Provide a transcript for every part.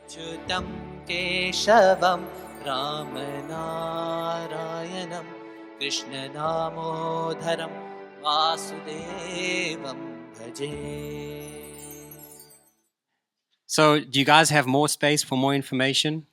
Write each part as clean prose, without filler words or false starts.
Chutam Keshavam Ramanarayanam Krishna Damodharam Vasudevam Bhaje. So, do you guys have more space for more information?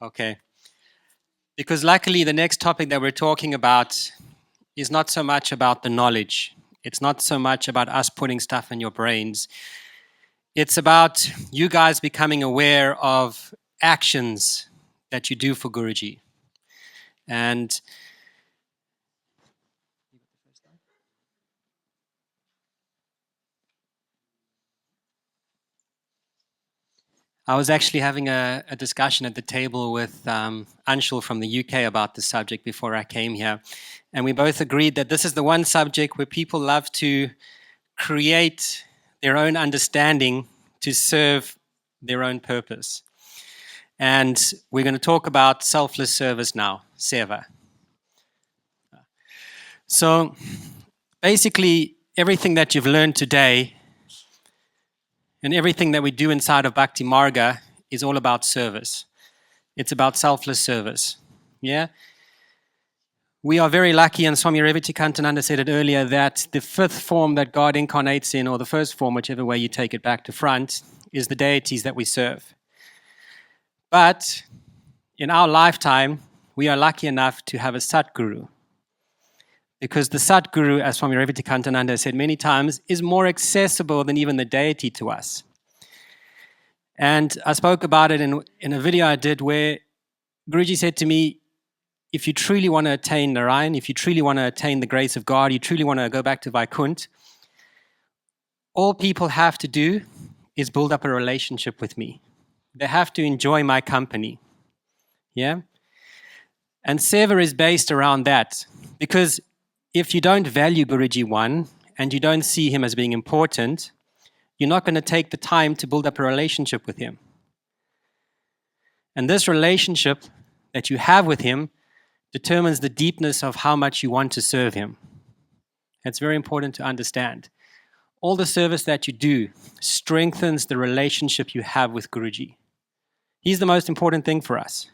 Okay. Because luckily, the next topic that we're talking about is not so much about the knowledge. It's not so much about us putting stuff in your brains. It's about you guys becoming aware of actions that you do for Guruji. And I was actually having a discussion at the table with Anshul from the UK about the subject before I came here. And we both agreed that this is the one subject where people love to create their own understanding to serve their own purpose. And we're going to talk about selfless service now, Seva. So basically, everything that you've learned today and everything that we do inside of Bhakti Marga is all about service. It's about selfless service. Yeah? We are very lucky, and Swami Vivekananda said it earlier, that the fifth form that God incarnates in, or the first form, whichever way you take it back to front, is the deities that we serve. But in our lifetime, we are lucky enough to have a Satguru. Because the Satguru, as Swami Vivekananda said many times, is more accessible than even the deity to us. And I spoke about it in a video I did where Guruji said to me, if you truly want to attain Narayan, if you truly want to attain the grace of God, you truly want to go back to Vaikunt, all people have to do is build up a relationship with me. They have to enjoy my company. Yeah? And Seva is based around that. Because if you don't value Guruji one, and you don't see him as being important, you're not going to take the time to build up a relationship with him. And this relationship that you have with him determines the deepness of how much you want to serve him. It's very important to understand. All the service that you do strengthens the relationship you have with Guruji. He's the most important thing for us.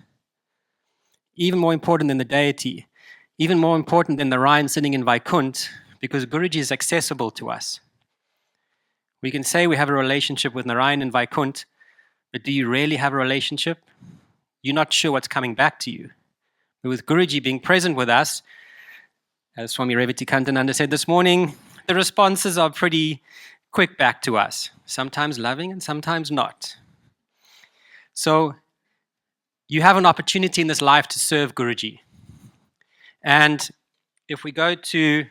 Even more important than the deity. Even more important than the Narayan sitting in Vaikunt, because Guruji is accessible to us. We can say we have a relationship with Narayan in Vaikunt, but do you really have a relationship? You're not sure what's coming back to you. But with Guruji being present with us, as Swami Vivekananda said this morning, the responses are pretty quick back to us. Sometimes loving and sometimes not. So you have an opportunity in this life to serve Guruji. And if we go to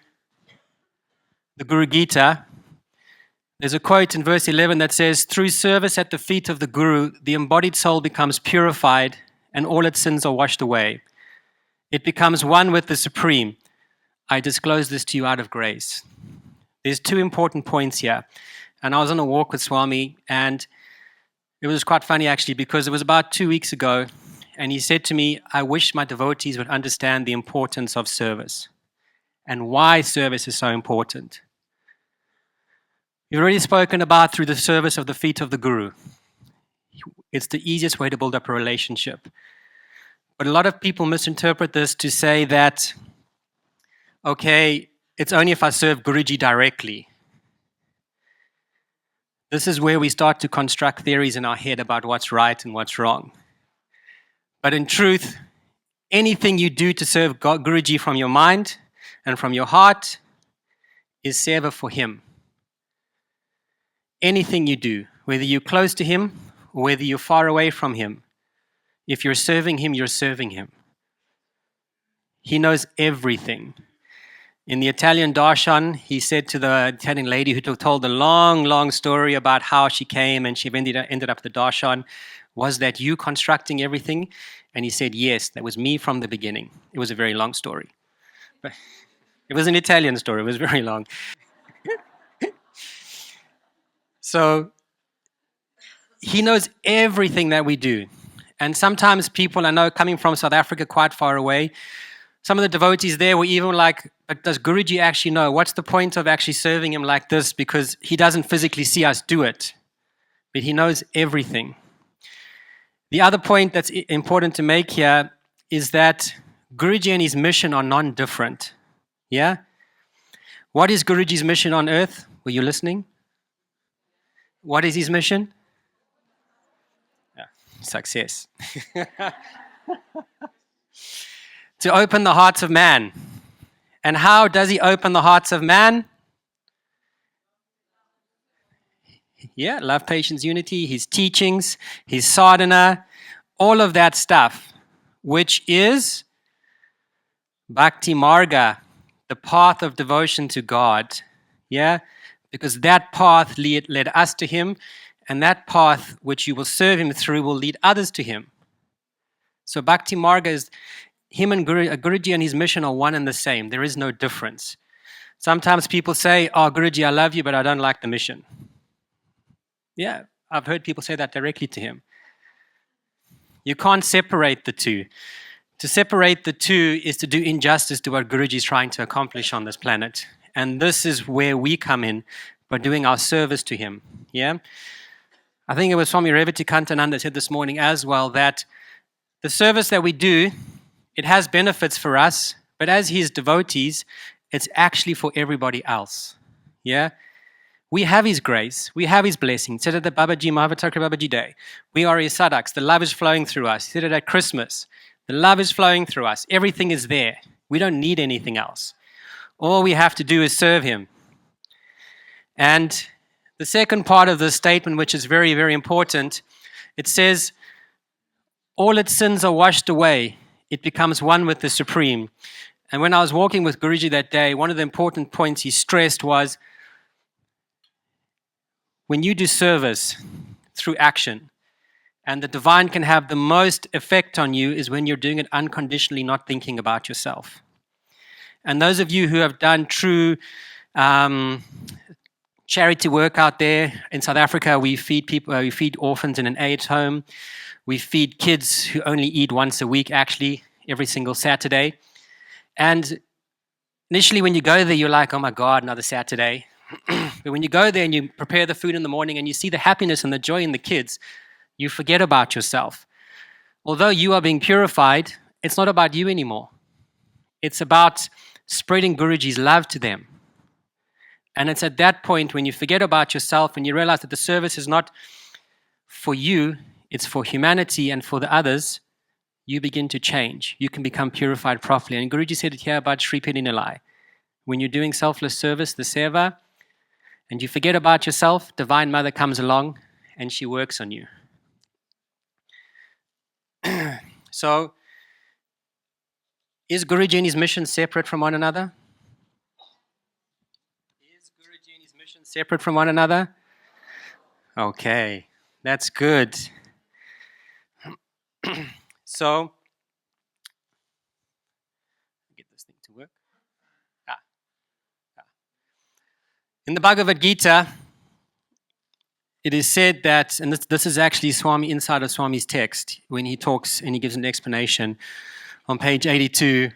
the Guru Gita, there's a quote in verse 11 that says, through service at the feet of the Guru, the embodied soul becomes purified and all its sins are washed away. It becomes one with the Supreme. I disclose this to you out of grace. There's two important points here. And I was on a walk with Swami, and it was quite funny actually, because it was about 2 weeks ago, and he said to me, I wish my devotees would understand the importance of service and why service is so important. We've already spoken about through the service of the feet of the Guru. It's the easiest way to build up a relationship. But a lot of people misinterpret this to say that, okay, it's only if I serve Guruji directly. This is where we start to construct theories in our head about what's right and what's wrong. But in truth, anything you do to serve Guruji from your mind and from your heart is seva for him. Anything you do, whether you're close to him or whether you're far away from him, if you're serving him, you're serving him. He knows everything. In the Italian darshan, he said to the Italian lady who told a long, long story about how she came and she ended up at the darshan, was that you constructing everything? And he said, yes, that was me from the beginning. It was a very long story. But it was an Italian story. It was very long. So he knows everything that we do. And sometimes people, I know coming from South Africa quite far away, some of the devotees there were even like, but does Guruji actually know? What's the point of actually serving him like this? Because he doesn't physically see us do it. but he knows everything. The other point that's important to make here is that Guruji and his mission are non-different. Yeah? What is Guruji's mission on earth? Were you listening? What is his mission? Yeah, success. To open the hearts of man. And how does he open the hearts of man? Yeah, love, patience, unity, his teachings, his sadhana, all of that stuff, which is Bhakti Marga, the path of devotion to God. Yeah, because that path led us to him, and that path which you will serve him through will lead others to him. So Bhakti Marga is him and Guruji and his mission are one and the same. There is no difference. Sometimes people say, "Oh, Guruji, I love you, but I don't like the mission." Yeah, I've heard people say that directly to him. You can't separate the two. To separate the two is to do injustice to what Guruji is trying to accomplish on this planet. And this is where we come in by doing our service to him. Yeah? I think it was Swami Vishwadhaanamjayananda said this morning as well that the service that we do, it has benefits for us, but as his devotees, it's actually for everybody else. Yeah? We have his grace. We have his blessing. He said it at Babaji, Mahavatar Babaji Day. We are his sadhaks. The love is flowing through us. He said it at Christmas. The love is flowing through us. Everything is there. We don't need anything else. All we have to do is serve him. And the second part of this statement, which is very, very important, it says, all its sins are washed away. It becomes one with the Supreme. And when I was walking with Guruji that day, one of the important points he stressed was, when you do service through action, and the divine can have the most effect on you is when you're doing it unconditionally, not thinking about yourself. And those of you who have done true charity work out there in South Africa, we feed people, we feed orphans in an AIDS home. We feed kids who only eat once a week, actually, every single Saturday. And initially when you go there, you're like, oh my God, another Saturday. But when you go there and you prepare the food in the morning and you see the happiness and the joy in the kids, you forget about yourself. Although you are being purified, it's not about you anymore. It's about spreading Guruji's love to them. And it's at that point when you forget about yourself and you realize that the service is not for you, it's for humanity and for the others, you begin to change. You can become purified properly. And Guruji said it here about Shree Peetha Nilaya. When you're doing selfless service, the Seva, and you forget about yourself, Divine Mother comes along and she works on you. So, is Guruji and his mission separate from one another? Is Guruji and his mission separate from one another? Okay, that's good. So, get this thing to work. In the Bhagavad Gita, it is said that, and this is actually Swami inside of Swami's text, when he talks and he gives an explanation on page 82.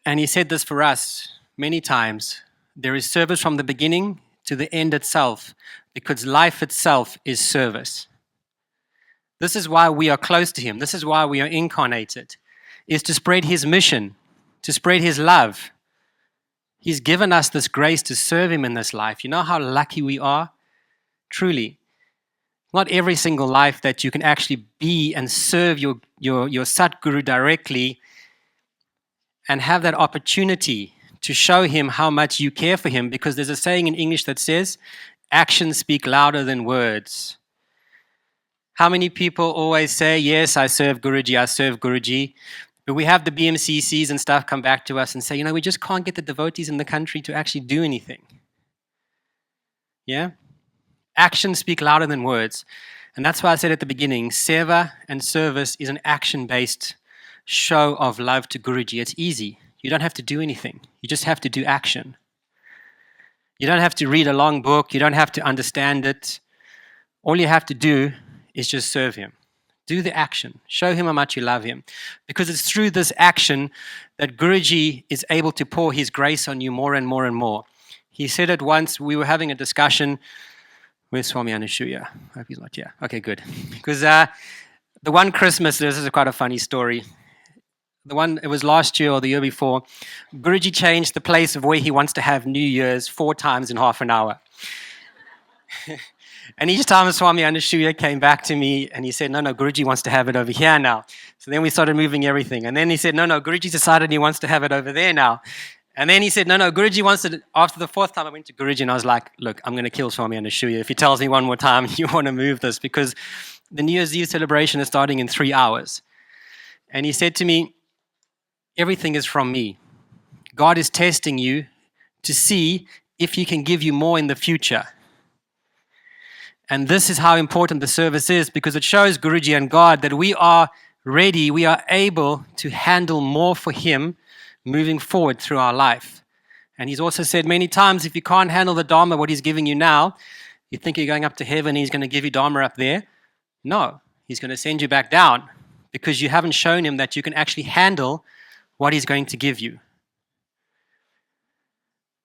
And he said this for us many times. There is service from the beginning to the end itself, because life itself is service. This is why we are close to him. This is why we are incarnated, is to spread his mission, to spread his love. He's given us this grace to serve him in this life. You know how lucky we are? Truly. Not every single life that you can actually be and serve your Satguru directly and have that opportunity to show him how much you care for him, because there's a saying in English that says, actions speak louder than words. How many people always say, yes, I serve Guruji, I serve Guruji. But we have the BMCCs and stuff come back to us and say, we just can't get the devotees in the country to actually do anything. Yeah? Actions speak louder than words. And that's why I said at the beginning, Seva and service is an action-based show of love to Guruji. It's easy. You don't have to do anything. You just have to do action. You don't have to read a long book. You don't have to understand it. All you have to do is just serve him. Do the action. Show him how much you love him. Because it's through this action that Guruji is able to pour his grace on you more and more and more. He said it once, we were having a discussion Where's Swami Anushuya? I hope he's not here. Okay, good. Because the one Christmas, this is quite a funny story. It was last year or the year before, Guruji changed the place of where he wants to have New Year's 4 times in half an hour. And each time Swami Anushuya came back to me and he said, no, Guruji wants to have it over here now. So then we started moving everything. And then he said, no, Guruji decided he wants to have it over there now. And then he said, no, Guruji wants it. After the 4th time I went to Guruji and I was like, look, I'm going to kill Swami Anushuya. If he tells me one more time, you want to move this, because the New Year's Eve celebration is starting in 3 hours. And he said to me, everything is from me. God is testing you to see if he can give you more in the future. And this is how important the service is, because it shows Guruji and God that we are ready, we are able to handle more for him moving forward through our life. And he's also said many times, if you can't handle the Dharma, what he's giving you now, you think you're going up to heaven and he's going to give you Dharma up there. No, he's going to send you back down because you haven't shown him that you can actually handle what he's going to give you.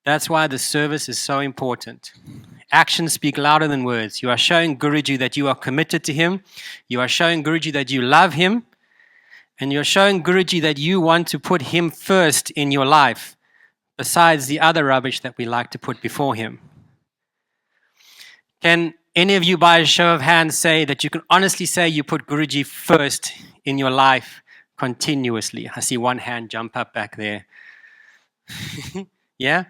That's why the service is so important. Actions speak louder than words. You are showing Guruji that you are committed to him. You are showing Guruji that you love him. And you're showing Guruji that you want to put him first in your life, besides the other rubbish that we like to put before him. Can any of you, by a show of hands, say that you can honestly say you put Guruji first in your life continuously? I see one hand jump up back there. Yeah?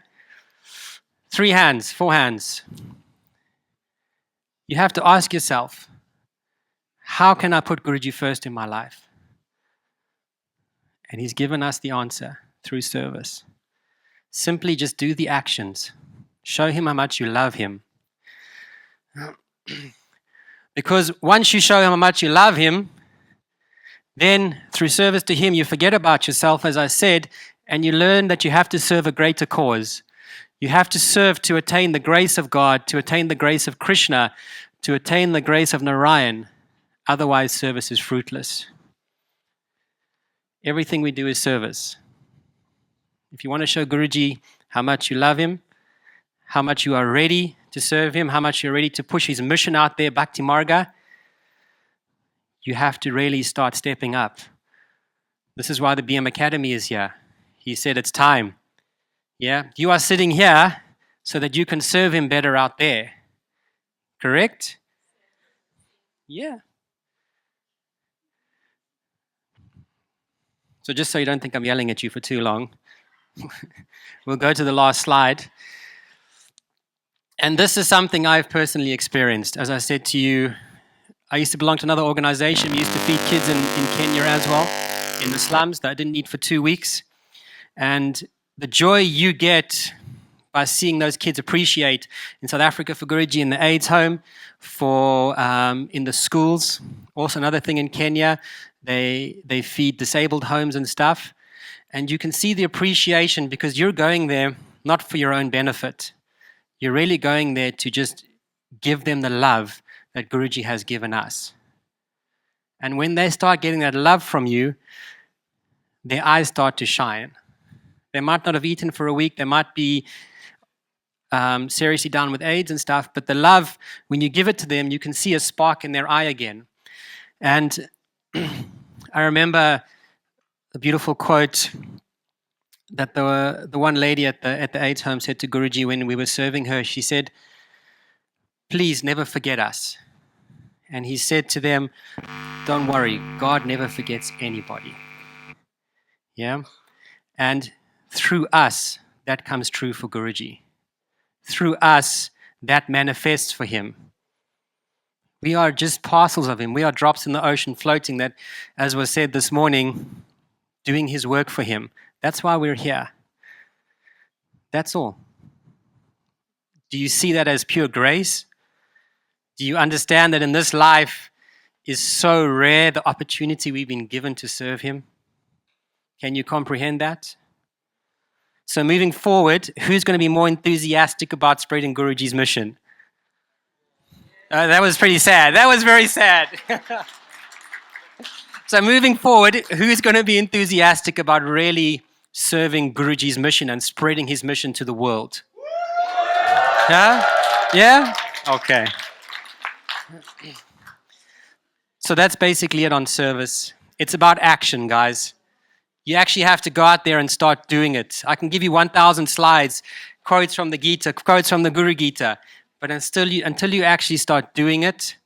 3 hands, 4 hands. You have to ask yourself, how can I put Guruji first in my life? And he's given us the answer through service. Simply just do the actions. Show him how much you love him. Because once you show him how much you love him, then through service to him, you forget about yourself, as I said, and you learn that you have to serve a greater cause. You have to serve to attain the grace of God, to attain the grace of Krishna, to attain the grace of Narayan. Otherwise, service is fruitless. Everything we do is service. If you want to show Guruji how much you love him, how much you are ready to serve him, how much you're ready to push his mission out there, Bhakti Marga, you have to really start stepping up. This is why the BM Academy is here. He said it's time. Yeah, you are sitting here so that you can serve him better out there. Correct? Yeah. So just so you don't think I'm yelling at you for too long, we'll go to the last slide. And this is something I've personally experienced. As I said to you, I used to belong to another organization. We used to feed kids in Kenya as well, in the slums that I didn't eat for 2 weeks. And the joy you get by seeing those kids appreciate in South Africa for Guruji in the AIDS home, for in the schools. Also another thing in Kenya, they feed disabled homes and stuff. And you can see the appreciation because you're going there not for your own benefit. You're really going there to just give them the love that Guruji has given us. And when they start getting that love from you, their eyes start to shine. They might not have eaten for a week. They might be seriously down with AIDS and stuff. But the love, when you give it to them, you can see a spark in their eye again. And I remember a beautiful quote that the one lady at the AIDS home said to Guruji when we were serving her. She said, "Please never forget us." And he said to them, "Don't worry, God never forgets anybody." Yeah? And through us, that comes true for Guruji. Through us, that manifests for him. We are just parcels of him. We are drops in the ocean floating that, as was said this morning, doing his work for him. That's why we're here. That's all. Do you see that as pure grace? Do you understand that in this life is so rare the opportunity we've been given to serve him? Can you comprehend that? So moving forward, who's going to be more enthusiastic about spreading Guruji's mission? That was pretty sad. That was very sad. So moving forward, who's going to be enthusiastic about really serving Guruji's mission and spreading his mission to the world? Yeah? Yeah? Okay. So that's basically it on service. It's about action, guys. You actually have to go out there and start doing it. I can give you 1,000 slides, quotes from the Gita, quotes from the Guru Gita, but until you actually start doing it,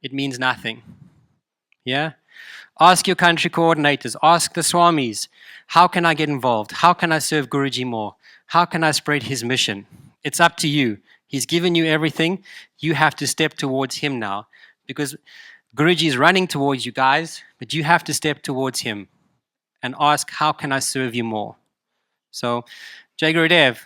it means nothing. Yeah? Ask your country coordinators, ask the Swamis, how can I get involved? How can I serve Guruji more? How can I spread his mission? It's up to you. He's given you everything. You have to step towards him now, because Guruji is running towards you guys, but you have to step towards him and ask, how can I serve you more? So, Jai Gurudev.